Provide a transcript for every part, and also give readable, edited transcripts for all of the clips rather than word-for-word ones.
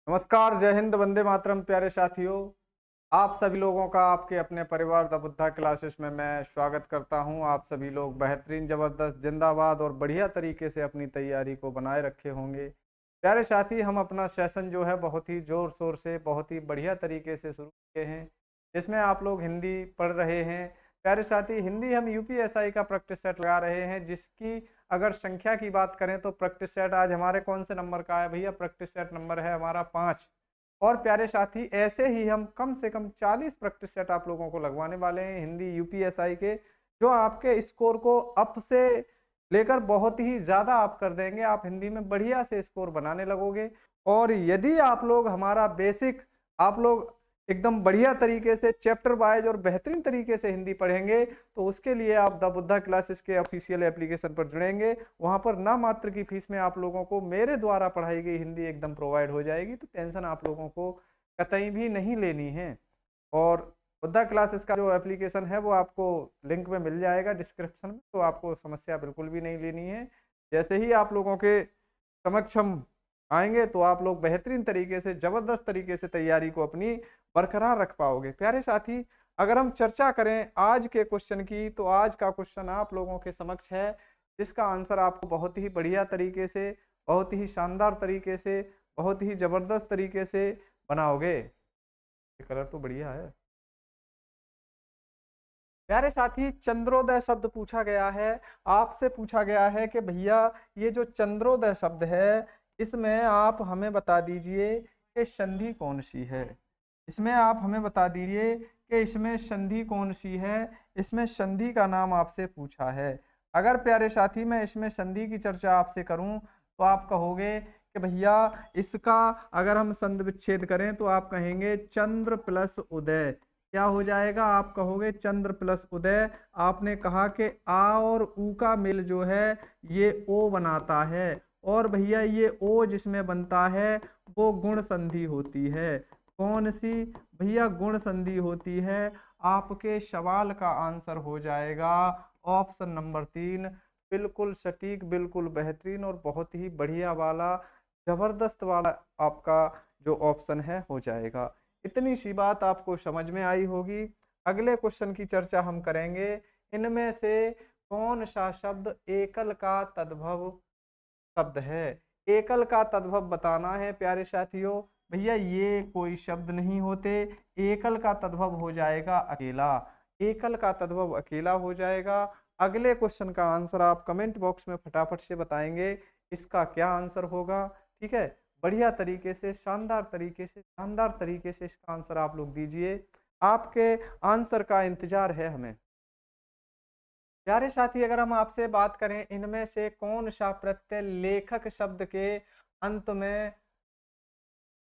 नमस्कार, जय हिंद, वंदे मातरम। प्यारे साथियों, आप सभी लोगों का आपके अपने परिवार द बुद्धा क्लासेस में मैं स्वागत करता हूं। आप सभी लोग बेहतरीन, ज़बरदस्त, जिंदाबाद और बढ़िया तरीके से अपनी तैयारी को बनाए रखे होंगे। प्यारे साथी, हम अपना सेशन जो है बहुत ही ज़ोर-शोर से, बहुत ही बढ़िया तरीके से शुरू किए हैं, जिसमें आप लोग हिंदी पढ़ रहे हैं। प्यारे साथी, हिंदी हम यूपीएसआई का प्रैक्टिस सेट लगा रहे हैं, जिसकी अगर संख्या की बात करें तो प्रैक्टिस सेट आज हमारे कौन से नंबर का है भैया? प्रैक्टिस सेट नंबर है हमारा 5। और प्यारे साथी, ऐसे ही हम कम से कम 40 प्रैक्टिस सेट आप लोगों को लगवाने वाले हैं हिंदी यूपीएसआई के, जो आपके स्कोर को अप से लेकर बहुत ही ज़्यादा अप कर देंगे। आप हिंदी में बढ़िया से स्कोर बनाने लगोगे। और यदि आप लोग हमारा बेसिक आप लोग एकदम बढ़िया तरीके से चैप्टर वाइज और बेहतरीन तरीके से हिंदी पढ़ेंगे, तो उसके लिए आप द बुद्धा क्लासेस के ऑफिशियल एप्लीकेशन पर जुड़ेंगे। वहाँ पर ना मात्र की फीस में आप लोगों को मेरे द्वारा पढ़ाई गई हिंदी एकदम प्रोवाइड हो जाएगी, तो टेंशन आप लोगों को कतई भी नहीं लेनी है। और बुद्धा क्लासेस का जो एप्लीकेशन है वो आपको लिंक में मिल जाएगा डिस्क्रिप्शन में, तो आपको समस्या बिल्कुल भी नहीं लेनी है। जैसे ही आप लोगों के समक्ष हम आएँगे तो आप लोग बेहतरीन तरीके से, ज़बरदस्त तरीके से तैयारी को अपनी बरकरार रख पाओगे। प्यारे साथी, अगर हम चर्चा करें आज के क्वेश्चन की, तो आज का क्वेश्चन आप लोगों के समक्ष है, जिसका आंसर आपको बहुत ही बढ़िया तरीके से, बहुत ही शानदार तरीके से, बहुत ही ज़बरदस्त तरीके से बनाओगे। ये कलर तो बढ़िया है। प्यारे साथी, चंद्रोदय शब्द पूछा गया है। आपसे पूछा गया है कि भैया ये जो चंद्रोदय शब्द है, इसमें आप हमें बता दीजिए कि संधि कौन सी है। इसमें आप हमें बता दीजिए कि इसमें संधि कौन सी है। इसमें संधि का नाम आपसे पूछा है। अगर प्यारे साथी मैं इसमें संधि की चर्चा आपसे करूं, तो आप कहोगे कि भैया इसका अगर हम संधि विच्छेद करें तो आप कहेंगे चंद्र प्लस उदय। क्या हो जाएगा? आप कहोगे चंद्र प्लस उदय। आपने कहा कि आ और ऊ का मेल जो है ये ओ बनाता है, और भैया ये ओ जिसमें बनता है वो गुण संधि होती है। कौन सी? भैया गुण संधि होती है। आपके सवाल का आंसर हो जाएगा ऑप्शन नंबर 3। बिल्कुल सटीक, बिल्कुल बेहतरीन और बहुत ही बढ़िया वाला, जबरदस्त वाला आपका जो ऑप्शन है हो जाएगा। इतनी सी बात आपको समझ में आई होगी। अगले क्वेश्चन की चर्चा हम करेंगे। इनमें से कौन सा शब्द एकल का तद्भव शब्द है? एकल का तद्भव बताना है प्यारे साथियों। भैया ये कोई शब्द नहीं होते। एकल का तद्भव हो जाएगा अकेला। एकल का तद्भव अकेला हो जाएगा। अगले क्वेश्चन का आंसर आप कमेंट बॉक्स में फटाफट से बताएंगे इसका क्या आंसर होगा। ठीक है, बढ़िया तरीके से, शानदार तरीके से, शानदार तरीके से इसका आंसर आप लोग दीजिए। आपके आंसर का इंतजार है हमें। प्यारे साथी, अगर हम आपसे बात करें इनमें से कौन सा प्रत्यय लेखक शब्द के अंत में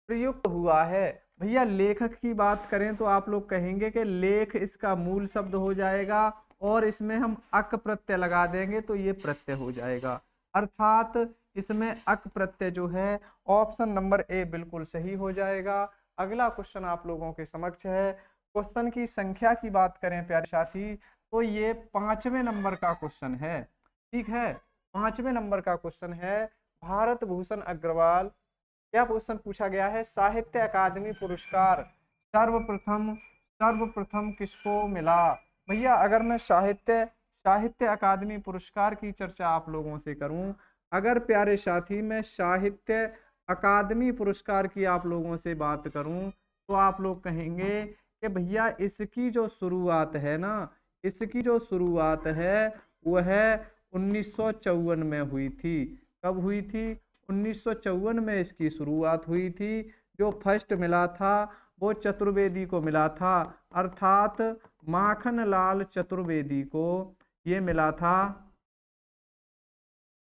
प्रयुक्त हुआ है? भैया लेखक की बात करें तो आप लोग कहेंगे कि लेख इसका मूल शब्द हो जाएगा, और इसमें हम अक प्रत्यय लगा देंगे तो ये प्रत्यय हो जाएगा। अर्थात इसमें अक प्रत्यय जो है ऑप्शन नंबर ए बिल्कुल सही हो जाएगा। अगला क्वेश्चन आप लोगों के समक्ष है। क्वेश्चन की संख्या की बात करें प्यारे साथी, तो ये 5वें नंबर का क्वेश्चन है। ठीक है, 5वें नंबर का क्वेश्चन है। भारत भूषण अग्रवाल, क्या क्वेश्चन पूछा गया है? साहित्य अकादमी पुरस्कार सर्वप्रथम सर्वप्रथम किसको मिला? भैया अगर मैं साहित्य साहित्य अकादमी पुरस्कार की चर्चा आप लोगों से करूं, अगर प्यारे साथी मैं साहित्य अकादमी पुरस्कार की आप लोगों से बात करूं, तो आप लोग कहेंगे कि भैया इसकी जो शुरुआत है ना, इसकी जो शुरुआत है वह 1954 में हुई थी। कब हुई थी? 1954 में इसकी शुरुआत हुई थी। जो फर्स्ट मिला था वो चतुर्वेदी को मिला था, अर्थात माखनलाल चतुर्वेदी को ये मिला था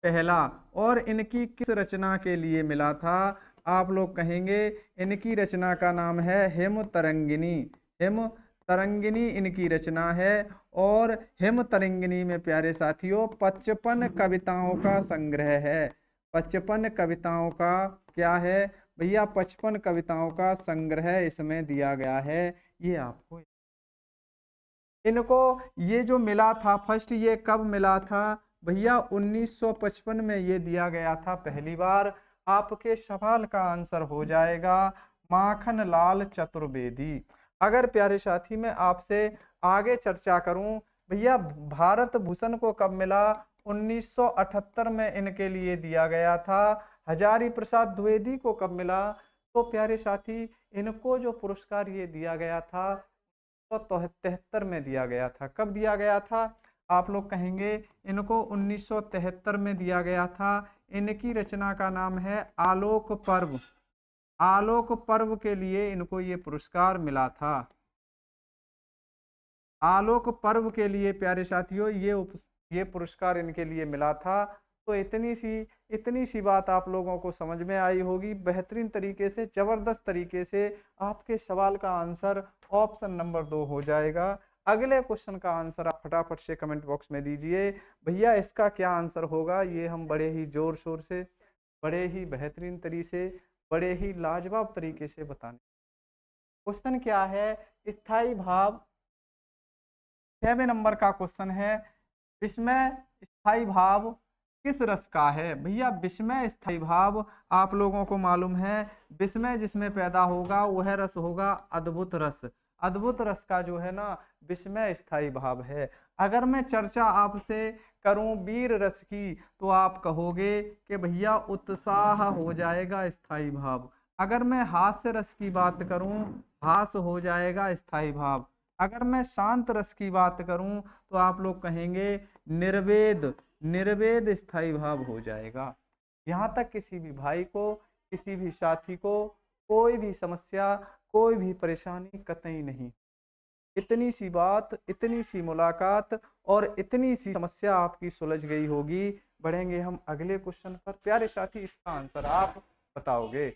पहला। और इनकी किस रचना के लिए मिला था? आप लोग कहेंगे इनकी रचना का नाम है हेम तरंगिनी। हेम तरंगिनी इनकी रचना है। और हेम तरंगिनी में प्यारे साथियों 55 कविताओं का संग्रह है। 55 कविताओं का क्या है भैया? 55 कविताओं का संग्रह इसमें दिया गया है। ये आपको इनको ये जो मिला था फर्स्ट, ये कब मिला था भैया? 1955 में ये दिया गया था पहली बार। आपके सवाल का आंसर हो जाएगा माखन लाल चतुर्वेदी। अगर प्यारे साथी मैं आपसे आगे चर्चा करूं, भैया भारत भूषण को कब मिला? 1978 में इनके लिए दिया गया था। हजारी प्रसाद द्विवेदी को कब मिला? तो प्यारे साथी इनको जो पुरस्कार ये दिया गया था तो 73 में दिया गया था। कब दिया गया था? आप लोग कहेंगे इनको 1973 में दिया गया था। इनकी रचना का नाम है आलोक पर्व। आलोक पर्व के लिए इनको ये पुरस्कार मिला था। आलोक पर्व के लिए प्यारे साथियों ये पुरस्कार इनके लिए मिला था। तो इतनी सी बात आप लोगों को समझ में आई होगी। बेहतरीन तरीके से, जबरदस्त तरीके से आपके सवाल का आंसर ऑप्शन नंबर 2 हो जाएगा। अगले क्वेश्चन का आंसर आप फटाफट से कमेंट बॉक्स में दीजिए। भैया इसका क्या आंसर होगा? ये हम बड़े ही जोर शोर से, बड़े ही बेहतरीन तरीके से, बड़े ही लाजवाब तरीके से बताने। क्वेश्चन क्या है? स्थाई भाव 6वें नंबर का क्वेश्चन है। विस्मय स्थाई भाव किस रस का है? भैया विस्मय स्थाई भाव आप लोगों को मालूम है, विस्मय जिसमें पैदा होगा वह रस होगा अद्भुत रस। अद्भुत रस का जो है ना विस्मय स्थाई भाव है। अगर मैं चर्चा आपसे करूं वीर रस की तो आप कहोगे कि भैया उत्साह हो जाएगा स्थाई भाव। अगर मैं हास्य रस की बात करूं, हास हो जाएगा स्थाई भाव। अगर मैं शांत रस की बात करूं तो आप लोग कहेंगे निर्वेद, निर्वेद स्थाई भाव हो जाएगा। यहाँ तक किसी भी भाई को, किसी भी साथी को कोई भी समस्या, कोई भी परेशानी कतई नहीं। इतनी सी बात, इतनी सी मुलाकात और इतनी सी समस्या आपकी सुलझ गई होगी। बढ़ेंगे हम अगले क्वेश्चन पर। प्यारे साथी इसका आंसर आप बताओगे।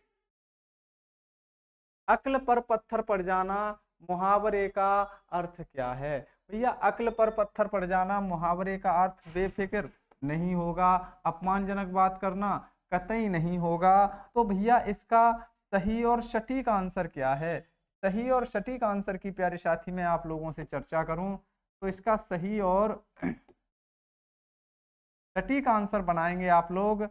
अक्ल पर पत्थर पड़ जाना मुहावरे का अर्थ क्या है? भैया अक्ल पर पत्थर पड़ जाना मुहावरे का अर्थ बेफिक्र नहीं होगा, अपमानजनक बात करना कतई नहीं होगा। तो भैया इसका सही और सटीक आंसर क्या है? सही और सटीक आंसर की प्यारे साथी मैं आप लोगों से चर्चा करूं तो इसका सही और सटीक आंसर बनाएंगे आप लोग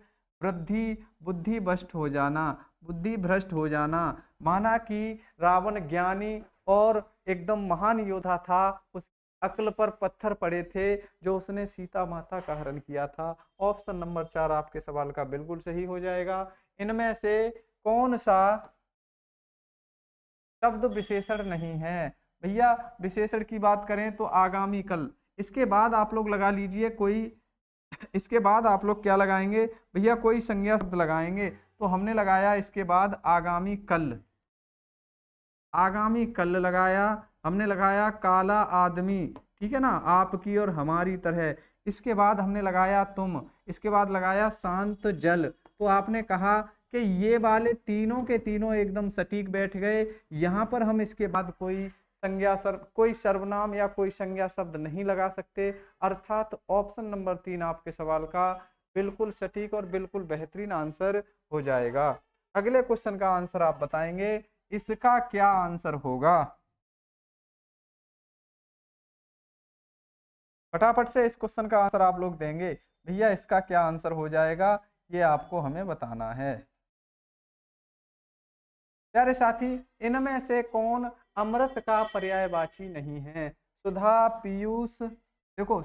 वृद्धि, बुद्धि भ्रष्ट हो जाना, बुद्धि भ्रष्ट हो जाना। माना कि रावण ज्ञानी और एकदम महान योद्धा था, उस अक्ल पर पत्थर पड़े थे जो उसने सीता माता का हरण किया था। ऑप्शन नंबर 4 आपके सवाल का बिल्कुल सही हो जाएगा। इनमें से कौन सा शब्द विशेषण नहीं है? भैया विशेषण की बात करें तो आगामी कल। इसके बाद आप लोग लगा लीजिए कोई, इसके बाद आप लोग क्या लगाएंगे? भैया कोई संज्ञा शब्द लगाएंगे। तो हमने लगाया इसके बाद आगामी कल, आगामी कल लगाया। हमने लगाया काला आदमी, ठीक है ना, आपकी और हमारी तरह। इसके बाद हमने लगाया तुम, इसके बाद लगाया शांत जल। तो आपने कहा कि ये वाले तीनों के तीनों एकदम सटीक बैठ गए। यहाँ पर हम इसके बाद कोई सर्वनाम या कोई संज्ञा शब्द नहीं लगा सकते। अर्थात ऑप्शन नंबर 3 आपके सवाल का बिल्कुल सटीक और बिल्कुल बेहतरीन आंसर हो जाएगा। अगले क्वेश्चन का आंसर आप बताएंगे। इसका क्या आंसर होगा? फटाफट से इस क्वेश्चन का आंसर आप लोग देंगे। भैया इसका क्या आंसर हो जाएगा ये आपको हमें बताना है। प्यारे साथी इनमें से कौन अमृत का पर्यायवाची नहीं है? सुधा, पीयूष, देखो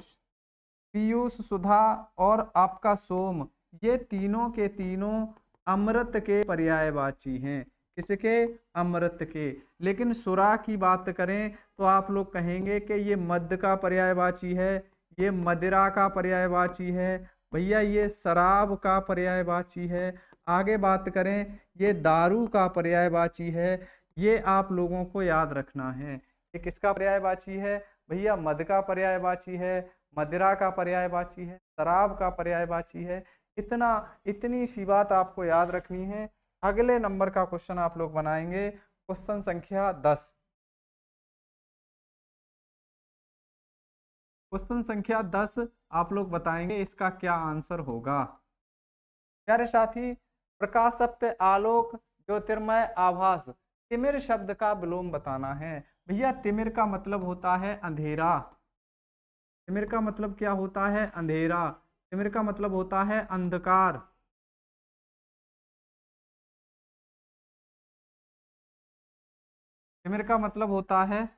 पीयूष, सुधा और आपका सोम, ये तीनों के तीनों अमृत के पर्यायवाची हैं। किसके? अमृत के। लेकिन सुरा की बात करें तो आप लोग कहेंगे कि ये मद्य का पर्यायवाची है, ये मदिरा का पर्यायवाची है, भैया ये शराब का पर्यायवाची है। आगे बात करें ये दारू का पर्यायवाची है। ये आप लोगों को याद रखना है। ये किसका पर्यायवाची है? भैया मद का पर्यायवाची है, मदिरा का पर्यायवाची है, शराब का पर्यायवाची है। इतनी सी बात आपको याद रखनी है। अगले नंबर का क्वेश्चन आप लोग बनाएंगे, क्वेश्चन संख्या 10। क्वेश्चन संख्या 10 आप लोग बताएंगे इसका क्या आंसर होगा। प्यारे साथी प्रकाशप्त आलोक ज्योतिर्मय आभास, तिमिर शब्द का विलोम बताना है। भैया तिमिर का मतलब होता है अंधेरा। तिमिर का मतलब क्या होता है? अंधेरा। तिमिर का मतलब होता है अंधकार। तिमिर का मतलब होता है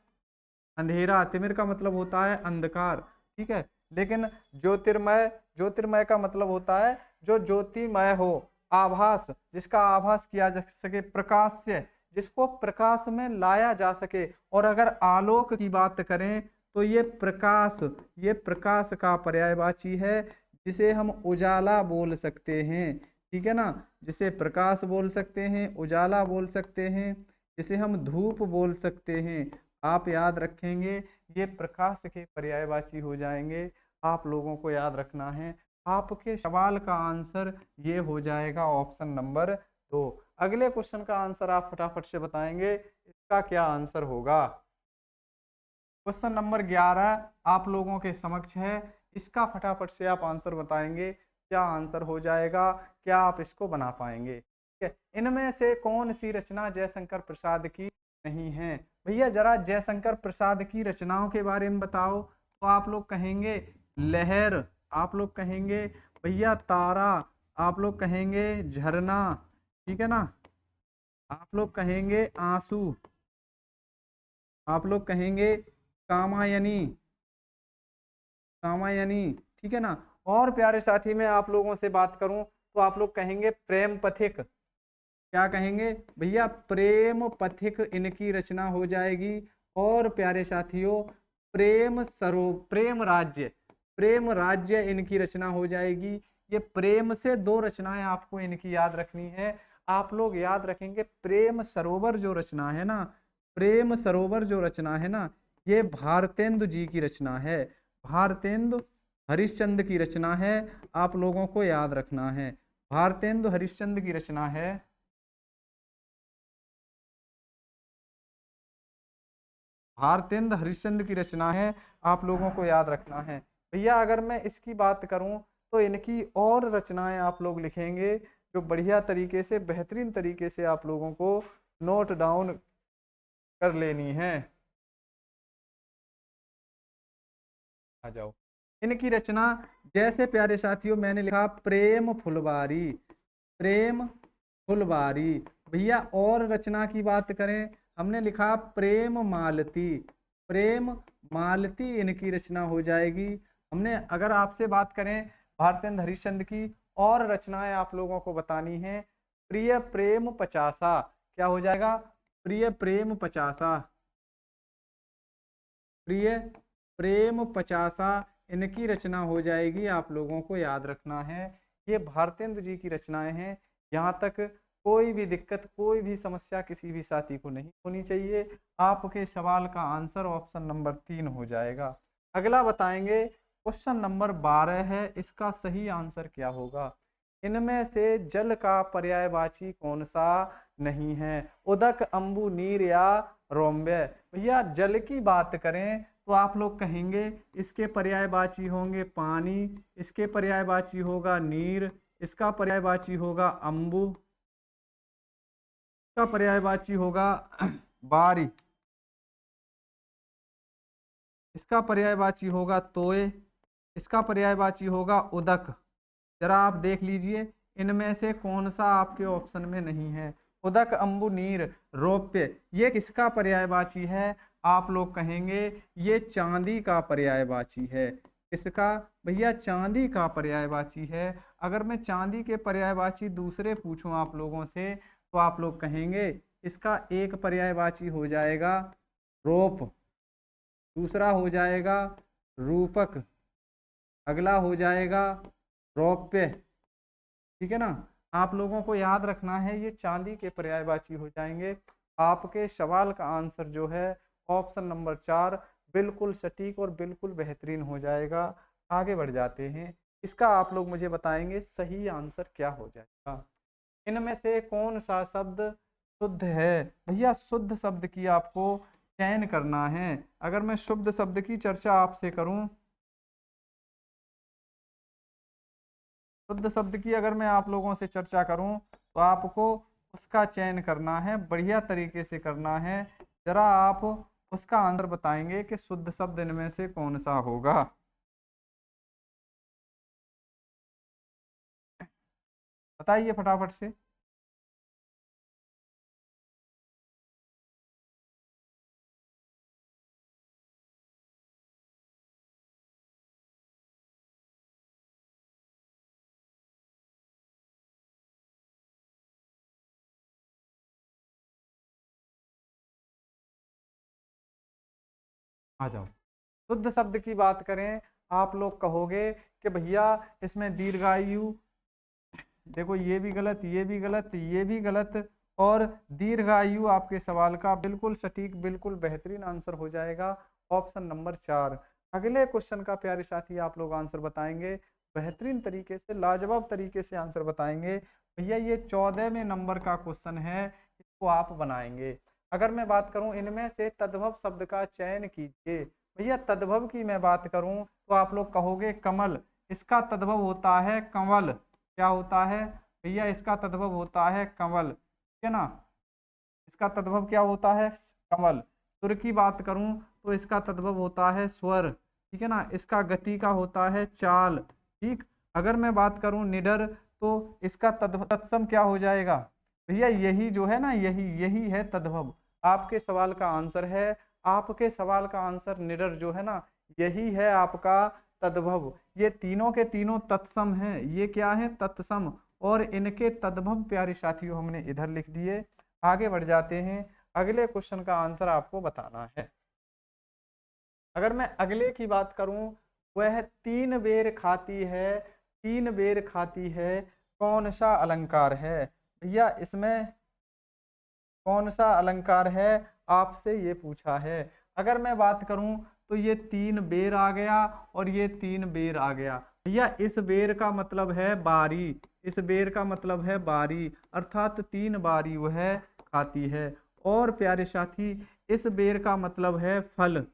अंधेरा, तिमिर का मतलब होता है अंधकार, ठीक है। लेकिन ज्योतिर्मय, ज्योतिर्मय का मतलब होता है जो ज्योतिमय हो, आभास, जिसका आभास किया जा सके, प्रकाश से, जिसको प्रकाश में लाया जा सके। और अगर आलोक की बात करें तो ये प्रकाश, ये प्रकाश का पर्यायवाची है, जिसे हम उजाला बोल सकते हैं, ठीक है ना। जिसे प्रकाश बोल सकते हैं, उजाला बोल सकते हैं, जिसे हम धूप बोल सकते हैं। आप याद रखेंगे, ये प्रकाश के पर्यायवाची हो जाएंगे। आप लोगों को याद रखना है। आपके सवाल का आंसर ये हो जाएगा ऑप्शन नंबर 2। अगले क्वेश्चन का आंसर आप फटाफट से बताएंगे, इसका क्या आंसर होगा। क्वेश्चन नंबर 11 आप लोगों के समक्ष है। इसका फटाफट से आप आंसर बताएंगे, क्या आंसर हो जाएगा, क्या आप इसको बना पाएंगे। ठीक है, इनमें से कौन सी रचना जयशंकर प्रसाद की नहीं है। भैया जरा जयशंकर प्रसाद की रचनाओं के बारे में बताओ। तो आप लोग कहेंगे लहर, आप लोग कहेंगे भैया तारा, आप लोग कहेंगे झरना, ठीक है ना, आप लोग कहेंगे आंसू, आप लोग कहेंगे कामायनी, कामायनी, ठीक है ना। और प्यारे साथी मैं आप लोगों से बात करूं तो आप लोग कहेंगे प्रेम पथिक। क्या कहेंगे भैया, प्रेम पथिक इनकी रचना हो जाएगी। और प्यारे साथियों प्रेम सरो, प्रेम राज्य, प्रेम राज्य इनकी रचना हो जाएगी। ये प्रेम से दो रचनाएं आपको इनकी याद रखनी है। आप लोग याद रखेंगे प्रेम सरोवर जो रचना है ना, प्रेम सरोवर जो रचना है ना, ये भारतेंदु जी की रचना है, भारतेंदु हरिश्चंद्र की रचना है। आप लोगों को याद रखना है, भारतेंदु हरिश्चंद्र की रचना है। भारतेंद्र हरिश्चंद्र की रचना है, आप लोगों को याद रखना है। भैया अगर मैं इसकी बात करूं तो इनकी और रचनाएं आप लोग लिखेंगे जो बढ़िया तरीके से, बेहतरीन तरीके से आप लोगों को नोट डाउन कर लेनी है। आ जाओ, इनकी रचना जैसे प्यारे साथियों मैंने लिखा प्रेम फुलवारी, प्रेम फुलवारी। भैया और रचना की बात करें, हमने लिखा प्रेम मालती, प्रेम मालती इनकी रचना हो जाएगी। हमने अगर आपसे बात करें भारतेंद्र हरिश्चंद्र की और रचनाएं आप लोगों को बतानी है, प्रिय प्रेम पचासा, क्या हो जाएगा, प्रिय प्रेम पचासा, प्रिय प्रेम पचासा इनकी रचना हो जाएगी। आप लोगों को याद रखना है, ये भारतेंद्र जी की रचनाएं हैं। यहाँ तक कोई भी दिक्कत, कोई भी समस्या किसी भी साथी को नहीं होनी चाहिए। आपके सवाल का आंसर ऑप्शन नंबर 3 हो जाएगा। अगला बताएंगे, क्वेश्चन नंबर 12 है, इसका सही आंसर क्या होगा। इनमें से जल का पर्यायवाची कौन सा नहीं है। उदक, अम्बु, नीर या रोम्बे। भैया जल की बात करें तो आप लोग कहेंगे इसके पर्यायवाची होंगे पानी, इसके पर्यायवाची होगा नीर, इसका पर्यायवाची होगा अम्बु, इसका पर्यायवाची होगा बारी, इसका पर्यायवाची होगा तोय, इसका पर्यायवाची होगा उदक। जरा आप देख लीजिए इनमें से कौन सा आपके ऑप्शन में नहीं है। उदक, अम्बु, नीर, रौप्य, ये किसका पर्यायवाची है। आप लोग कहेंगे ये चांदी का पर्यायवाची है। इसका भैया चांदी का पर्यायवाची है। अगर मैं चांदी के पर्यायवाची दूसरे पूछूं आप लोगों से तो आप लोग कहेंगे इसका एक पर्यायवाची हो जाएगा रोप, दूसरा हो जाएगा रूपक, अगला हो जाएगा रौप्य, ठीक है ना। आप लोगों को याद रखना है ये चांदी के पर्यायवाची हो जाएंगे। आपके सवाल का आंसर जो है ऑप्शन नंबर 4 बिल्कुल सटीक और बिल्कुल बेहतरीन हो जाएगा। आगे बढ़ जाते हैं, इसका आप लोग मुझे बताएंगे सही आंसर क्या हो जाएगा। इनमें से कौन सा शब्द शुद्ध है। भैया शुद्ध शब्द की आपको चयन करना है। अगर मैं शुद्ध शब्द की चर्चा आपसे करूं, शुद्ध शब्द की अगर मैं आप लोगों से चर्चा करूं तो आपको उसका चयन करना है, बढ़िया तरीके से करना है। जरा आप उसका आंसर बताएंगे कि शुद्ध शब्द इनमें से कौन सा होगा। बताइए फटाफट से। आ जाओ। शुद्ध शब्द की बात करें, आप लोग कहोगे कि भैया इसमें दीर्घायु, देखो ये भी गलत, ये भी गलत, ये भी गलत, और दीर्घायु आपके सवाल का बिल्कुल सटीक, बिल्कुल बेहतरीन आंसर हो जाएगा ऑप्शन नंबर 4। अगले क्वेश्चन का प्यारे साथी आप लोग आंसर बताएंगे बेहतरीन तरीके से, लाजवाब तरीके से आंसर बताएंगे। भैया ये 14वें नंबर का क्वेश्चन है, इसको आप बनाएंगे। अगर मैं बात करूं इनमें से तद्भव शब्द का चयन कीजिए। भैया तद्भव की मैं बात करूं तो आप लोग कहोगे कमल, इसका तद्भव होता है कंवल। क्या होता है भैया? इसका तद्भव होता है कंवल, ठीक है ना। इसका तद्भव क्या होता है? कमल। सुर की बात करूं तो इसका तद्भव होता है स्वर, ठीक है ना। इसका गति का होता है चाल, ठीक। अगर मैं बात करूं निडर तो इसका तत्सम क्या हो जाएगा? भैया यही जो है ना, यही यही है तद्भव। आपके सवाल का आंसर है, आपके सवाल का आंसर निडर जो है ना, यही है आपका तद्भव। ये तीनों के तीनों तत्सम हैं, ये क्या है? तत्सम। और इनके तद्भव प्यारे साथियों हमने इधर लिख दिए। आगे बढ़ जाते हैं, अगले क्वेश्चन का आंसर आपको बताना है। अगर मैं अगले की बात करूं, वह 3 बेर खाती है, 3 बेर खाती है, कौन सा अलंकार है? भैया इसमें कौन सा अलंकार है, आपसे ये पूछा है। अगर मैं बात करूं तो ये 3 बेर आ गया और ये 3 बेर आ गया। भैया इस बेर का मतलब है बारी, इस बेर का मतलब है बारी, अर्थात 3 बारी वह खाती है। और प्यारे साथी इस बेर का मतलब है फल,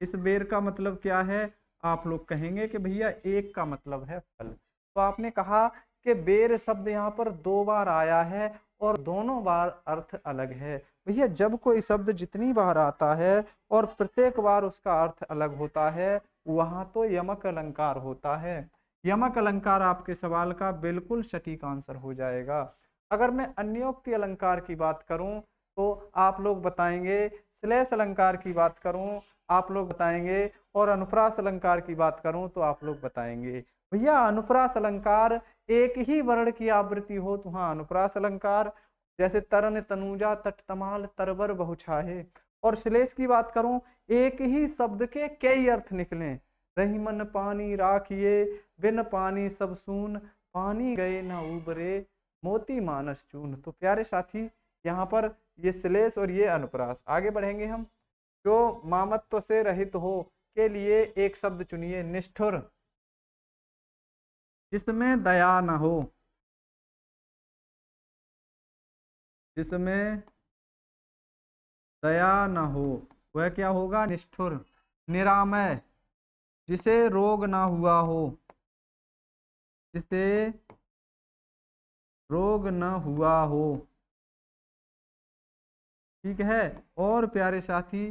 इस बेर का मतलब क्या है? आप लोग कहेंगे कि भैया एक का मतलब है फल। तो आपने कहा कि बेर शब्द यहाँ पर 2 बार आया है और दोनों बार अर्थ अलग है। भैया जब कोई शब्द जितनी बार आता है और प्रत्येक बार उसका अर्थ अलग होता है, वहां तो यमक अलंकार होता है। यमक अलंकार आपके सवाल का बिल्कुल सटीक आंसर हो जाएगा। अगर मैं अन्योक्ति अलंकार की बात करूं तो आप लोग बताएंगे, श्लेष अलंकार की बात करूं आप लोग बताएंगे, और अनुप्रास अलंकार की बात करूं तो आप लोग बताएंगे। भैया अनुप्रास अलंकार एक ही वर्ण की आवृत्ति हो तो हाँ अनुप्रास अलंकार, जैसे तरन तनुजा तट तमाल तरबर बहुछाहे। और श्लेष की बात करूं, एक ही शब्द के कई अर्थ निकले, रही मन पानी राखिए, बिन पानी सब सून, पानी गए न उबरे, मोती मानस चून। तो प्यारे साथी यहाँ पर ये श्लेष और ये अनुप्रास। आगे बढ़ेंगे हम। जो मामत्व से रहित हो के लिए एक शब्द चुनिए, निष्ठुर, जिसमें दया न हो, जिसमें दया न हो, वह क्या होगा? निष्ठुर। निरामय, जिसे रोग ना हुआ हो, जिसे रोग न हुआ हो, ठीक है। और प्यारे साथी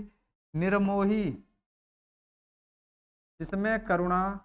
निर्मोही, जिसमें करुणा,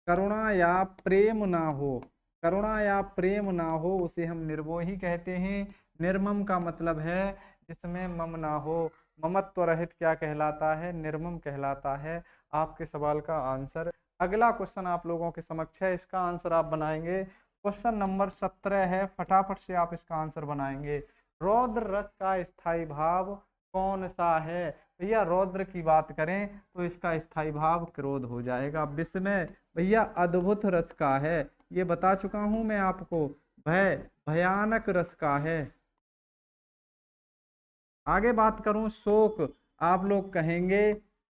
करुणा या प्रेम ना हो, करुणा या प्रेम ना हो, उसे हम निर्मोही कहते हैं। निर्मम का मतलब है जिसमें मम ना हो, ममत्व रहित क्या कहलाता है? निर्मम कहलाता है। आपके सवाल का आंसर। अगला क्वेश्चन आप लोगों के समक्ष है, इसका आंसर आप बनाएंगे। क्वेश्चन नंबर 17 है, फटाफट से आप इसका आंसर बनाएंगे। रौद्र रस का स्थायी भाव कौन सा है? भैया रौद्र की बात करें तो इसका स्थायी भाव क्रोध हो जाएगा। विस्मय भैया अद्भुत रस का है, ये बता चुका हूं मैं आपको। भय भयानक रस का है। आगे बात करूं शोक, आप लोग कहेंगे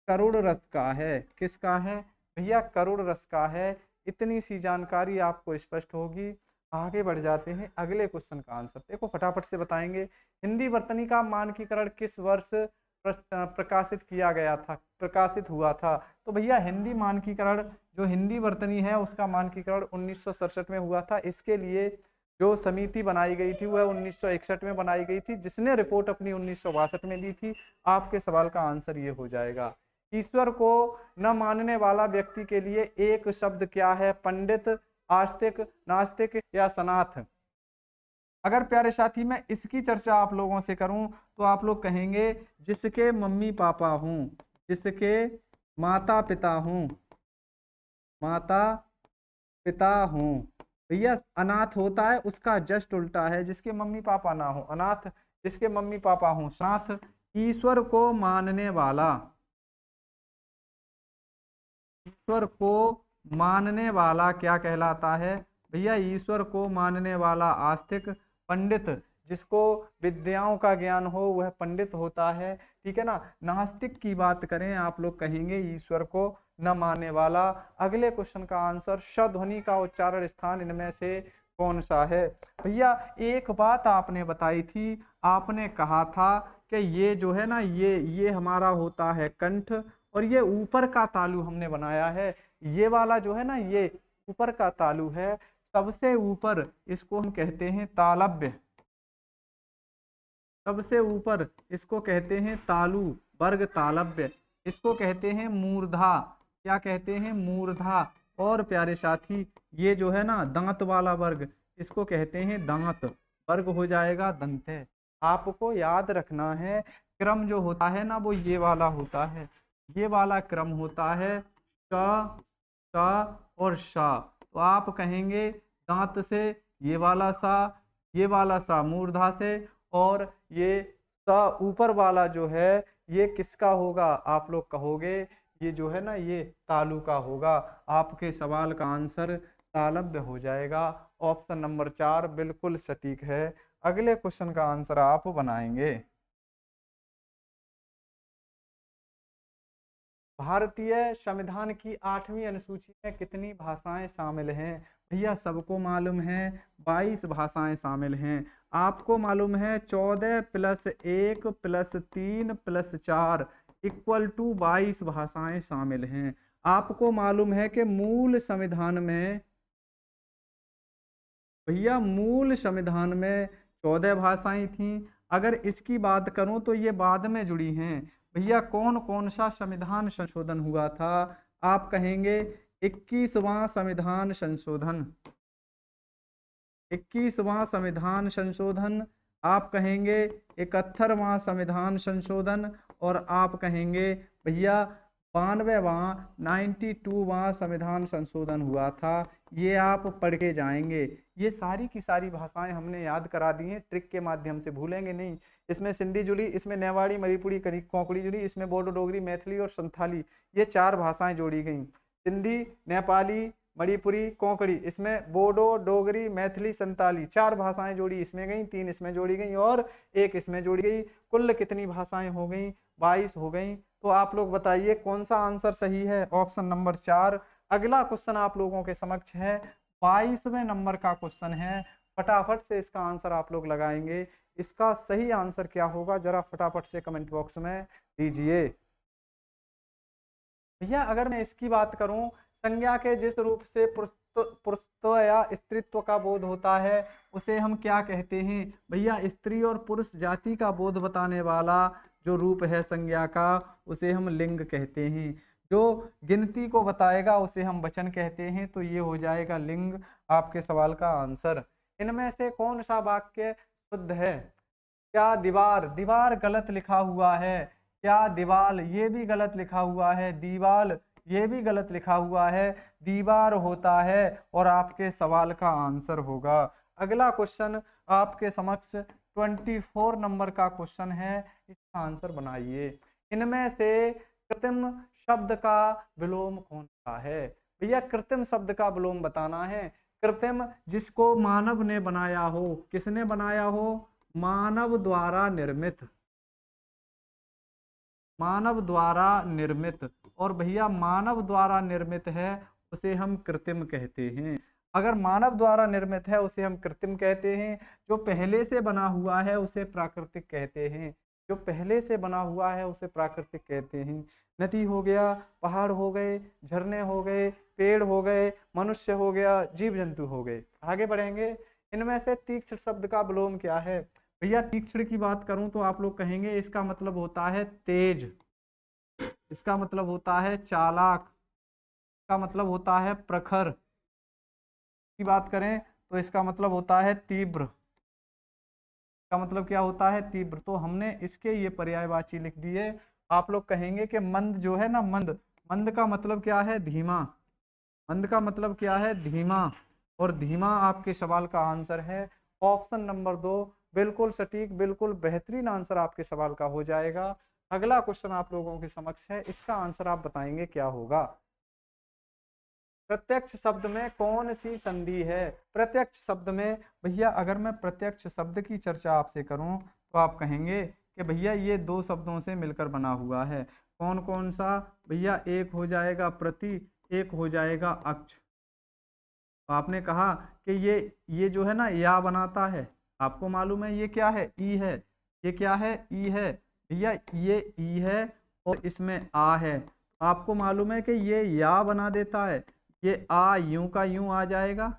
करुण रस का है। किसका है? भैया करुण रस का है। इतनी सी जानकारी आपको स्पष्ट होगी। आगे बढ़ जाते हैं, अगले क्वेश्चन का आंसर देखो फटाफट से बताएंगे। हिंदी वर्तनी का मानकीकरण किस वर्ष प्रकाशित किया गया था, प्रकाशित हुआ था? तो भैया हिंदी मानकीकरण, जो हिंदी वर्तनी है उसका मानकीकरण 1967 में हुआ था। इसके लिए जो समिति बनाई गई थी वह 1961 में बनाई गई थी, जिसने रिपोर्ट अपनी 1962 में दी थी। आपके सवाल का आंसर ये हो जाएगा। ईश्वर को न मानने वाला व्यक्ति के लिए एक शब्द क्या है? पंडित, आस्तिक, नास्तिक या सनाथ। अगर प्यारे साथी मैं इसकी चर्चा आप लोगों से करूं तो आप लोग कहेंगे जिसके मम्मी पापा हूं, जिसके माता पिता हूं, माता पिता हूं, भैया अनाथ होता है उसका जस्ट उल्टा है, जिसके मम्मी पापा ना हो। अनाथ जिसके मम्मी पापा हो। नाथ ईश्वर को मानने वाला, ईश्वर को मानने वाला क्या कहलाता है भैया? ईश्वर को मानने वाला आस्तिक। पंडित जिसको विद्याओं का ज्ञान हो वह पंडित होता है, ठीक है ना। नास्तिक की बात करें आप लोग कहेंगे ईश्वर को न मानने वाला। अगले क्वेश्चन का आंसर, ध्वनि का उच्चारण स्थान इनमें से कौन सा है? भैया एक बात आपने बताई थी, आपने कहा था कि ये जो है ना ये हमारा होता है कंठ, और ये ऊपर का तालु हमने बनाया है। ये वाला जो है ना ये ऊपर का तालु है, सबसे ऊपर इसको हम कहते हैं तालव्य। सबसे ऊपर इसको कहते हैं तालु, वर्ग तालव्य। इसको कहते हैं मूर्धा। क्या कहते हैं? मूर्धा। और प्यारे साथी ये जो है ना दांत वाला वर्ग, इसको कहते हैं दांत। वर्ग हो जाएगा दंते। आपको याद रखना है क्रम जो होता है ना वो ये वाला होता है, ये वाला क्रम होता है क, क और शा। तो आप कहेंगे दांत से ये वाला सा, ये वाला सा मूर्धा से, और ये सा ऊपर वाला जो है ये किसका होगा? आप लोग कहोगे ये जो है ना ये तालु का होगा। आपके सवाल का आंसर तालव्य हो जाएगा। ऑप्शन नंबर 4 बिल्कुल सटीक है। अगले क्वेश्चन का आंसर आप बनाएंगे। भारतीय संविधान की 8वीं अनुसूची में कितनी भाषाएं शामिल हैं? भैया सबको मालूम है 22 भाषाएं शामिल हैं। आपको मालूम है 14 + 1 + 3 + 4 = 22 भाषाएं शामिल हैं। आपको मालूम है कि मूल संविधान में, भैया मूल संविधान में 14 भाषाएं थीं। अगर इसकी बात करूं तो ये बाद में जुड़ी हैं। भैया कौन कौन सा संविधान संशोधन हुआ था? आप कहेंगे 21वां संविधान संशोधन, 21वां संविधान संशोधन। आप कहेंगे 71वां संविधान संशोधन, और आप कहेंगे भैया 92वां 92वां संविधान संशोधन हुआ था। ये आप पढ़ के जाएंगे। ये सारी की सारी भाषाएं हमने याद करा दी हैं ट्रिक के माध्यम से, भूलेंगे नहीं। इसमें सिंधी जुड़ी, इसमें नेवाड़ी मणिपुरी कोंकणी जुड़ी, इसमें बोडो डोगरी मैथिली और संथाली, ये 4 भाषाएं जोड़ी गई। सिंधी, नेपाली, मणिपुरी, कोंकणी, इसमें बोडो डोगरी मैथिली संताली 4 भाषाएं जोड़ी इसमें गई, 3 इसमें जोड़ी गई और 1 इसमें जोड़ी गई। कुल कितनी भाषाएं हो गई? 22 हो गई। तो आप लोग बताइए कौन सा आंसर सही है? Option number 4। अगला क्वेश्चन आप लोगों के समक्ष है, 22वें नंबर का क्वेश्चन है। फटाफट से इसका आंसर आप लोग लगाएंगे। इसका सही आंसर क्या होगा जरा फटाफट से कमेंट बॉक्स में दीजिए। भैया अगर मैं इसकी बात करूं, संज्ञा के जिस रूप से पुरुषत्व या स्त्रीत्व का बोध होता है उसे हम क्या कहते हैं? भैया स्त्री और पुरुष जाति का बोध बताने वाला जो रूप है संज्ञा का उसे हम लिंग कहते हैं। जो गिनती को बताएगा उसे हम वचन कहते हैं। तो ये हो जाएगा लिंग आपके सवाल का आंसर। इनमें से कौन सा वाक्य शुद्ध है? क्या दीवार, दीवार गलत लिखा हुआ है। क्या दीवाल, ये भी गलत लिखा हुआ है। दीवाल, ये भी गलत लिखा हुआ है। दीवार होता है और आपके सवाल का आंसर होगा। अगला क्वेश्चन आपके समक्ष 24 नंबर का क्वेश्चन है। इसका आंसर बनाइए। इनमें से कृत्रिम शब्द का विलोम कौन सा है? भैया कृत्रिम शब्द का विलोम बताना है। कृत्रिम जिसको मानव ने बनाया हो। किसने बनाया हो? मानव द्वारा निर्मित, मानव द्वारा निर्मित। और भैया मानव द्वारा निर्मित है उसे हम कृत्रिम कहते हैं। अगर मानव द्वारा निर्मित है उसे हम कृत्रिम कहते हैं। जो पहले से बना हुआ है उसे प्राकृतिक कहते हैं। जो पहले से बना हुआ है उसे प्राकृतिक कहते हैं। नदी हो गया, पहाड़ हो गए, झरने हो गए, पेड़ हो गए, मनुष्य हो गया, जीव जंतु हो गए। आगे बढ़ेंगे। इनमें से तीक्ष्ण शब्द का विलोम क्या है? भैया तीक्ष्ण की बात करूं तो आप लोग कहेंगे इसका मतलब होता है तेज, इसका मतलब होता है चालाक, इसका मतलब होता है प्रखर। की बात करें तो इसका मतलब होता है तीव्र। इसका मतलब क्या होता है? तीव्र। तो हमने इसके ये पर्यायवाची लिख दिए। आप लोग कहेंगे कि मंद जो है ना, मंद, मंद का मतलब क्या है? धीमा। मंद का मतलब क्या है? धीमा। और धीमा आपके सवाल का आंसर है। ऑप्शन नंबर 2 बिल्कुल सटीक, बिल्कुल बेहतरीन आंसर आपके सवाल का हो जाएगा। अगला क्वेश्चन आप लोगों के समक्ष है, इसका आंसर आप बताएंगे क्या होगा। प्रत्यक्ष शब्द में कौन सी संधि है? प्रत्यक्ष शब्द में भैया अगर मैं प्रत्यक्ष शब्द की चर्चा आपसे करूं तो आप कहेंगे कि भैया ये दो शब्दों से मिलकर बना हुआ है। कौन कौन सा? भैया एक हो जाएगा प्रति, एक हो जाएगा अक्ष। तो आपने कहा कि ये जो है ना या बनाता है, आपको मालूम है ये क्या है? ई है। ये क्या है? ई है। भैया ये ई है और इसमें आ है। आपको मालूम है कि ये या बना देता है। ये आ यूं का यूं आ जाएगा,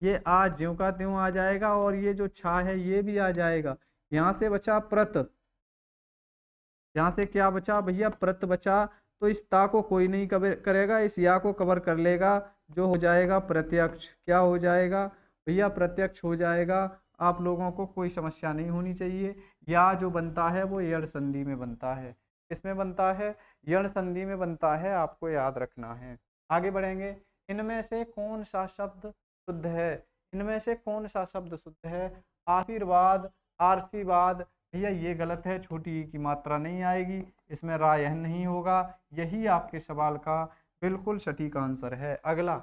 ये आ ज्यों का त्यों आ जाएगा और ये जो छा है ये भी आ जाएगा। यहाँ से बचा प्रत, यहाँ से क्या बचा भैया? प्रत बचा। तो इस ता को कोई नहीं कवर करेगा, इस या को कवर कर लेगा, जो हो जाएगा प्रत्यक्ष। क्या हो जाएगा भैया? प्रत्यक्ष हो जाएगा। आप लोगों को कोई समस्या नहीं होनी चाहिए। या जो बनता है वो यण संधि में बनता है। किसमें बनता है? यण संधि में बनता है, आपको याद रखना है। आगे बढ़ेंगे। इनमें से कौन सा शब्द शुद्ध है? इनमें से कौन सा शब्द शुद्ध है? आशीर्वाद, आशीर्वाद। भैया ये गलत है, छोटी ई की मात्रा नहीं आएगी, इसमें रा यह नहीं होगा। यही आपके सवाल का बिल्कुल सटीक आंसर है। अगला,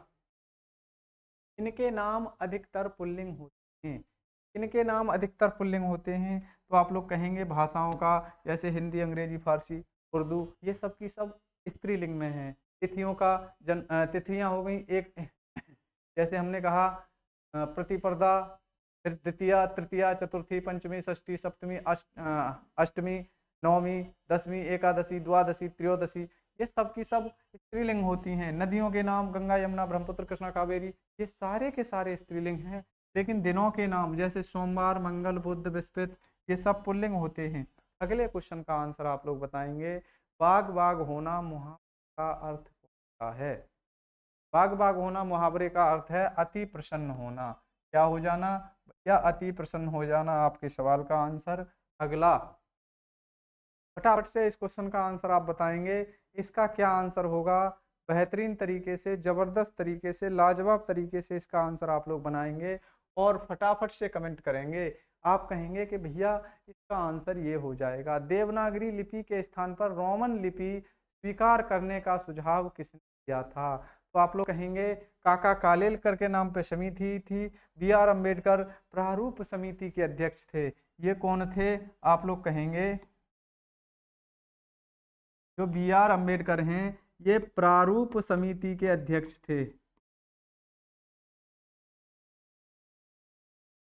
इनके नाम अधिकतर पुल्लिंग होते हैं। इनके नाम अधिकतर पुल्लिंग होते हैं तो आप लोग कहेंगे भाषाओं का, जैसे हिंदी, अंग्रेजी, फारसी, उर्दू, ये सब की सब स्त्रीलिंग में है। तिथियों का तिथियां हो गई एक, जैसे हमने कहा प्रतिपदा, फिर द्वितीया, तृतीया, चतुर्थी, पंचमी, षष्ठी, सप्तमी, अष्टमी, नवमी, दसवीं, एकादशी, द्वादशी, त्रयोदशी, ये सब की सब स्त्रीलिंग होती हैं। नदियों के नाम गंगा, यमुना, ब्रह्मपुत्र, कृष्णा, कावेरी, ये सारे के सारे स्त्रीलिंग हैं। लेकिन दिनों के नाम जैसे सोमवार, मंगल, बुध, बृहस्पति, ये सब पुल्लिंग होते हैं। अगले क्वेश्चन का आंसर आप लोग बताएंगे। बाग बाग होना मुहावरे का अर्थ होता है? बाग बाग होना मुहावरे का अर्थ है अति प्रसन्न होना। क्या हो जाना? या अति प्रसन्न हो जाना आपके सवाल का आंसर। अगला, फटाफट से इस क्वेश्चन का आंसर आप बताएंगे। इसका क्या आंसर होगा? बेहतरीन तरीके से, जबरदस्त तरीके से, लाजवाब तरीके से इसका आंसर आप लोग बनाएंगे और फटाफट से कमेंट करेंगे। आप कहेंगे कि भैया इसका आंसर ये हो जाएगा, देवनागरी लिपि के स्थान पर रोमन लिपि स्वीकार करने का सुझाव किसने दिया था? तो आप लोग कहेंगे काका कालेलकर के नाम पे समिति थी। बी.आर. अम्बेडकर प्रारूप समिति के अध्यक्ष थे। ये कौन थे? आप लोग कहेंगे जो बी.आर. अम्बेडकर हैं, ये प्रारूप समिति के अध्यक्ष थे।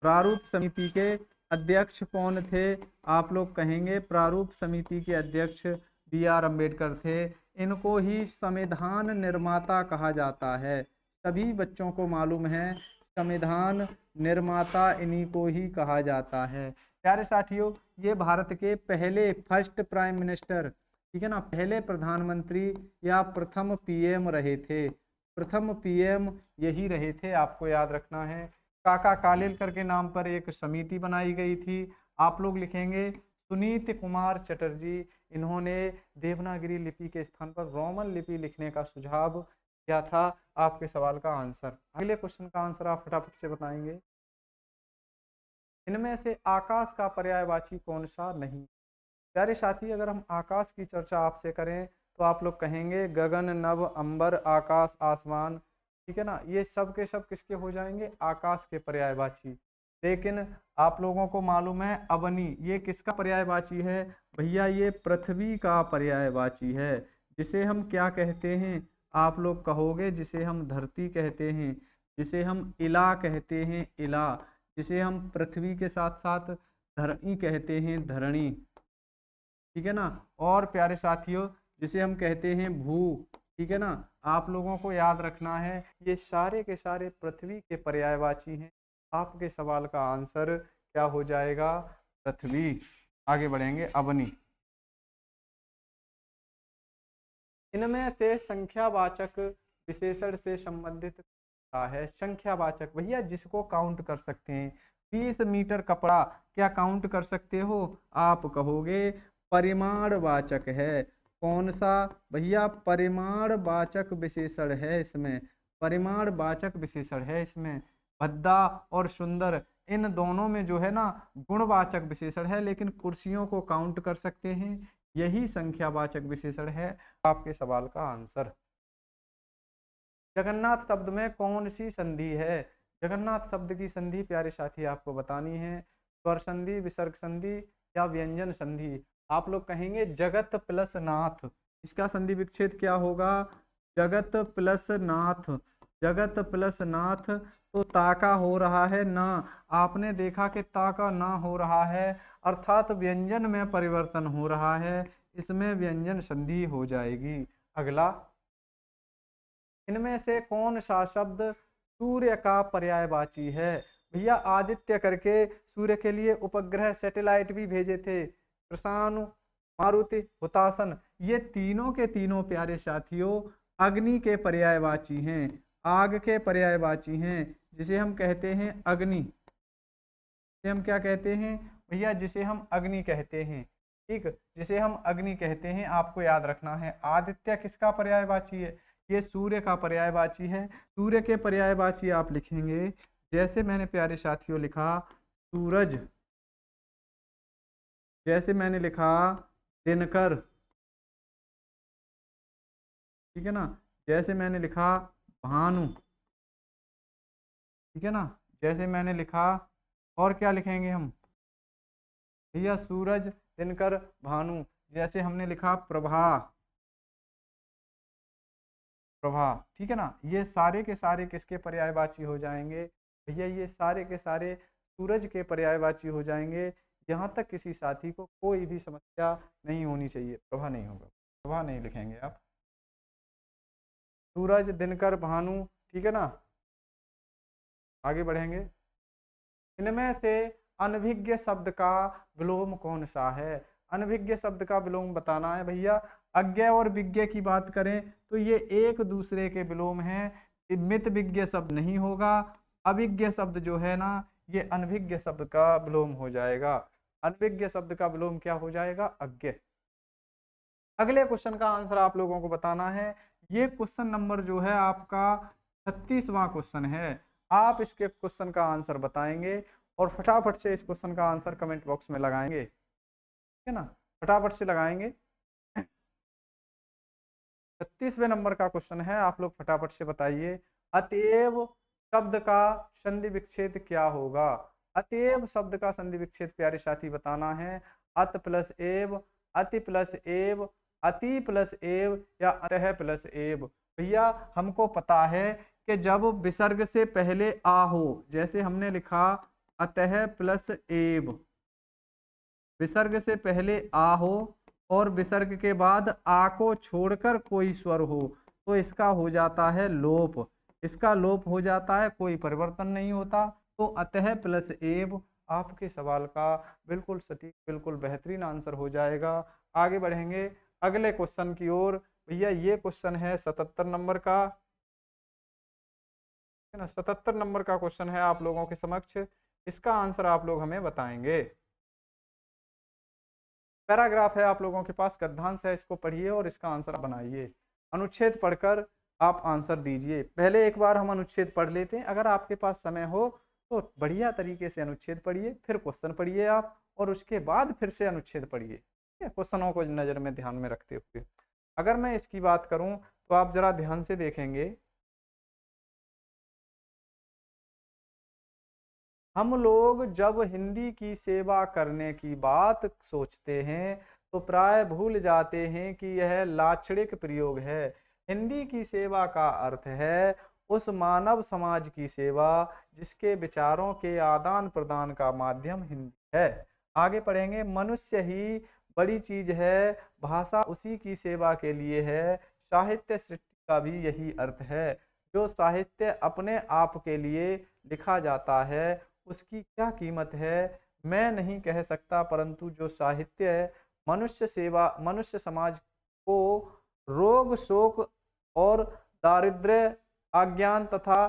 प्रारूप समिति के अध्यक्ष कौन थे? आप लोग कहेंगे प्रारूप समिति के अध्यक्ष बी.आर. अम्बेडकर थे। इनको ही संविधान निर्माता कहा जाता है। सभी बच्चों को मालूम है संविधान निर्माता इन्हीं को ही कहा जाता है। प्यारे साथियों, ये भारत के पहले फर्स्ट प्राइम मिनिस्टर, ठीक है ना, पहले प्रधानमंत्री या प्रथम पीएम रहे थे। प्रथम पीएम यही रहे थे, आपको याद रखना है। काका कालेलकर के नाम पर एक समिति बनाई गई थी। आप लोग लिखेंगे सुनीत कुमार चटर्जी, इन्होंने देवनागरी लिपि के स्थान पर रोमन लिपि लिखने का सुझाव दिया था। आपके सवाल का आंसर। अगले क्वेश्चन का आंसर आप फटाफट से बताएंगे। इनमें से आकाश का पर्यायवाची कौन सा नहीं? प्यारे साथी, अगर हम आकाश की चर्चा आपसे करें तो आप लोग कहेंगे गगन, नभ, अंबर, आकाश, आसमान, ठीक है ना, ये सब के सब किसके हो जाएंगे? आकाश के पर्यायवाची। लेकिन आप लोगों को मालूम है अवनी, ये किसका पर्यायवाची है? भैया ये पृथ्वी का पर्यायवाची है। जिसे हम क्या कहते हैं? आप लोग कहोगे जिसे हम धरती कहते हैं, जिसे हम इला कहते हैं, इला, जिसे हम पृथ्वी के साथ साथ धरणी कहते हैं, धरणी, ठीक है ना। और प्यारे साथियों, जिसे हम कहते हैं भू, ठीक है ना। आप लोगों को याद रखना है ये सारे के सारे पृथ्वी के पर्यायवाची हैं। आपके सवाल का आंसर क्या हो जाएगा? पृथ्वी। आगे बढ़ेंगे। अवनी, इनमें से संख्यावाचक विशेषण से संबंधित होता है। संख्यावाचक भैया जिसको काउंट कर सकते हैं। 20 मीटर कपड़ा क्या काउंट कर सकते हो? आप कहोगे परिमाणवाचक है। कौन सा? भैया परिमाणवाचक विशेषण है इसमें। परिमाणवाचक विशेषण है इसमें। भद्दा और सुंदर इन दोनों में जो है ना गुणवाचक विशेषण है, लेकिन कुर्सियों को काउंट कर सकते हैं, यही संख्यावाचक विशेषण है। आपके सवाल का आंसर। जगन्नाथ शब्द में कौन सी संधि है? जगन्नाथ शब्द की संधि प्यारे साथी आपको बतानी है। स्वर संधि, विसर्ग संधि या व्यंजन संधि। आप लोग कहेंगे जगत प्लस नाथ, इसका संधि विच्छेद क्या होगा? जगत प्लस नाथ। जगत प्लस नाथ तो ताका हो रहा है ना, आपने देखा कि ताका ना हो रहा है, अर्थात व्यंजन में परिवर्तन हो रहा है, इसमें व्यंजन संधि हो जाएगी। अगला, इनमें से कौन सा शब्द सूर्य का पर्यायवाची है? भैया आदित्य करके सूर्य के लिए उपग्रह सैटेलाइट भी भेजे थे, कृषाणु, मारुति, हुतासन, ये तीनों के तीनों प्यारे साथियों अग्नि के पर्यायवाची हैं, आग के पर्यायवाची हैं, जिसे हम कहते हैं अग्नि। जिसे हम क्या कहते हैं भैया? जिसे हम अग्नि कहते हैं। ठीक, जिसे हम अग्नि कहते हैं। आपको याद रखना है आदित्य किसका पर्यायवाची है? ये सूर्य का पर्यायवाची है। सूर्य के पर्यायवाची आप लिखेंगे, जैसे मैंने प्यारे साथियों लिखा सूरज, जैसे मैंने लिखा दिनकर, ठीक है ना, जैसे मैंने लिखा भानु, ठीक है ना, जैसे मैंने लिखा, और क्या लिखेंगे हम भैया? सूरज, दिनकर, भानु। जैसे हमने लिखा प्रभा, प्रभा, ठीक है ना, ये सारे के सारे किसके पर्यायवाची हो जाएंगे भैया? ये सारे के सारे सूरज के पर्यायवाची हो जाएंगे। यहाँ तक किसी साथी को कोई भी समस्या नहीं होनी चाहिए। प्रभा नहीं होगा, प्रभा नहीं लिखेंगे आप। सूरज, दिनकर, भानु, ठीक है ना। आगे बढ़ेंगे। इनमें से अनभिज्ञ शब्द का विलोम कौन सा है? अनभिज्ञ शब्द का विलोम बताना है भैया। अज्ञ और विज्ञ की बात करें तो ये एक दूसरे के विलोम हैं, मित विज्ञ शब्द नहीं होगा। अभिज्ञ शब्द जो है ना, ये अनभिज्ञ शब्द का विलोम हो जाएगा। अनभिज्ञ शब्द का विलोम क्या हो जाएगा? अज्ञ। अगले क्वेश्चन का आंसर आप लोगों को बताना है। ये क्वेश्चन नंबर जो है आपका 36वां क्वेश्चन है। आप इसके क्वेश्चन का आंसर बताएंगे और फटाफट से इस क्वेश्चन का आंसर कमेंट बॉक्स में लगाएंगे, ठीक है ना, फटाफट से लगाएंगे। 36वें नंबर का क्वेश्चन है, आप लोग फटाफट से बताइए। अतएव शब्द का संधि विच्छेद क्या होगा? अतएव शब्द का संधि विच्छेद प्यारे साथी बताना है। अत प्लस एव, अति प्लस एव, अति प्लस एव या अतः प्लस एव। भैया हमको पता है कि जब विसर्ग से पहले आ हो, जैसे हमने लिखा अतः प्लस एव, विसर्ग से पहले आ हो और विसर्ग के बाद आ को छोड़कर कोई स्वर हो, तो इसका हो जाता है लोप। इसका लोप हो जाता है, कोई परिवर्तन नहीं होता। तो अतः प्लस एव आपके सवाल का बिल्कुल सटीक, बिल्कुल बेहतरीन आंसर हो जाएगा। आगे बढ़ेंगे अगले क्वेश्चन की ओर। भैया ये क्वेश्चन है 77 नंबर का, है ना, 77 नंबर का क्वेश्चन है आप लोगों के समक्ष। इसका आंसर आप लोग हमें बताएंगे। पैराग्राफ है आप लोगों के पास, गद्यांश है, इसको पढ़िए और इसका आंसर बनाइए। अनुच्छेद पढ़कर आप आंसर दीजिए। पहले एक बार हम अनुच्छेद पढ़ लेते हैं, अगर आपके पास समय हो तो बढ़िया तरीके से अनुच्छेद पढ़िए, फिर क्वेश्चन पढ़िए आप, और उसके बाद फिर से अनुच्छेद पढ़िए, ठीक है, क्वेश्चनों को नजर में ध्यान में रखते हुए। अगर मैं इसकी बात करूं तो आप जरा ध्यान से देखेंगे। हम लोग जब हिंदी की सेवा करने की बात सोचते हैं तो प्राय भूल जाते हैं कि यह लाक्षणिक प्रयोग है। हिंदी की सेवा का अर्थ है उस मानव समाज की सेवा जिसके विचारों के आदान प्रदान का माध्यम हिंदी है। आगे पढ़ेंगे। मनुष्य ही बड़ी चीज है, भाषा उसी की सेवा के लिए है। साहित्य सृष्टि का भी यही अर्थ है। जो साहित्य अपने आप के लिए लिखा जाता है उसकी क्या कीमत है मैं नहीं कह सकता, परंतु जो साहित्य मनुष्य सेवा, मनुष्य समाज को रोग, शोक और दारिद्र्य, अज्ञान तथा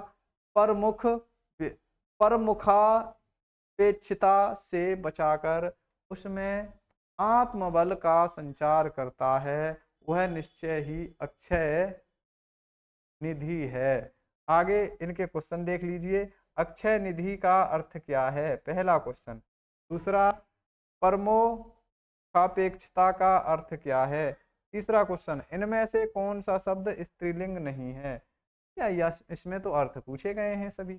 परमुखापेक्षिता से बचाकर उसमें आत्मबल का संचार करता है, वह निश्चय ही अक्षय निधि है। आगे इनके क्वेश्चन देख लीजिए। अक्षय निधि का अर्थ क्या है, पहला क्वेश्चन। दूसरा, परमो सापेक्षता का अर्थ क्या है। तीसरा क्वेश्चन, इनमें से कौन सा शब्द स्त्रीलिंग नहीं है। क्या यस, इसमें तो अर्थ पूछे गए हैं, सभी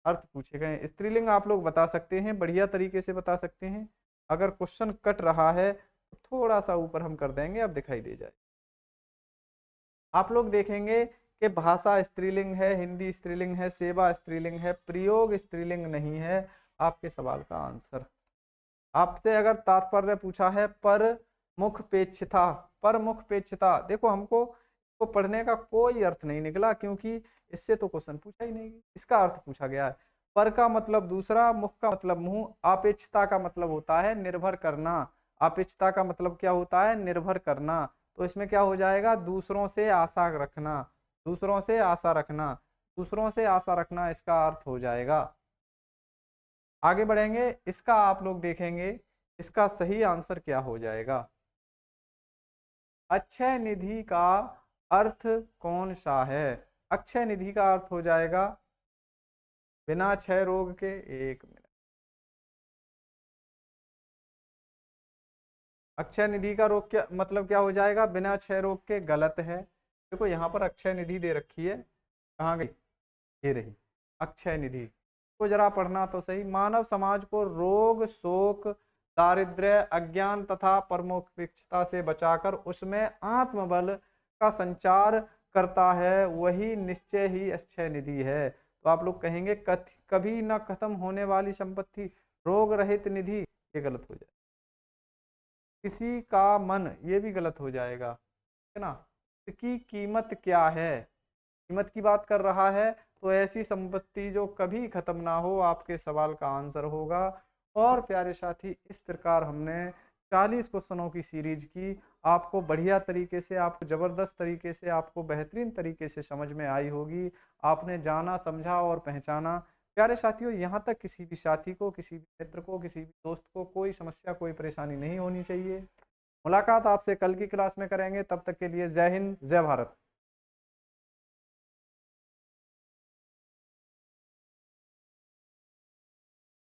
अर्थ पूछे गए हैं। स्त्रीलिंग आप लोग बता सकते हैं, बढ़िया तरीके से बता सकते हैं। अगर क्वेश्चन कट रहा है तो थोड़ा सा ऊपर हम कर देंगे, अब दिखाई दे जाए। आप लोग देखेंगे कि भाषा स्त्रीलिंग है, हिंदी स्त्रीलिंग है, सेवा स्त्रीलिंग है, प्रयोग स्त्रीलिंग नहीं है। आपके सवाल का आंसर, आपसे अगर तात्पर्य पूछा है पर मुखपेक्षता, पर मुखपेक्षता, देखो हमको को पढ़ने का कोई अर्थ नहीं निकला, क्योंकि इससे तो क्वेश्चन पूछा ही नहीं, इसका अर्थ पूछा गया है। पर का मतलब दूसरा, मुख का मतलब मुंह, अपेक्षता का मतलब होता है निर्भर करना। अपेक्षता का मतलब क्या होता है, निर्भर करना। तो इसमें क्या हो जाएगा, दूसरों से आशा रखना, दूसरों से आशा रखना, दूसरों से आशा रखना इसका अर्थ हो जाएगा। आगे बढ़ेंगे, इसका आप लोग देखेंगे इसका सही आंसर क्या हो जाएगा। अक्षय निधि का अर्थ कौन सा है। अक्षय निधि का अर्थ हो जाएगा बिना क्षय रोग के, एक मिनट, अक्षय निधि का रोग क्या मतलब क्या हो जाएगा, बिना क्षय रोग के, गलत है। देखो यहाँ पर अक्षय निधि दे रखी है, कहाँ गई, ये रही अक्षय निधि को, जरा पढ़ना तो सही। मानव समाज को रोग, शोक, दारिद्र्य, अज्ञान तथा परमोपेक्षता से बचाकर उसमें आत्मबल का संचार करता है, वही निश्चय ही अक्षय निधि है। तो आप लोग कहेंगे कभी न खत्म होने वाली संपत्ति, रोग रहित निधि, ये गलत हो जाए। किसी का मन, ये भी गलत हो जाएगा, है ना। इसकी कीमत क्या है, कीमत की बात कर रहा है, तो ऐसी संपत्ति जो कभी खत्म ना हो, आपके सवाल का आंसर होगा। और प्यारे साथी, इस प्रकार हमने 40 क्वेश्चनों की सीरीज की, आपको बढ़िया तरीके से, आपको जबरदस्त तरीके से, आपको बेहतरीन तरीके से समझ में आई होगी। आपने जाना, समझा और पहचाना। प्यारे साथियों, यहाँ तक किसी भी साथी को, किसी भी मित्र को, किसी भी दोस्त को कोई समस्या, कोई परेशानी नहीं होनी चाहिए। मुलाकात आपसे कल की क्लास में करेंगे, तब तक के लिए जय हिंद, जय भारत।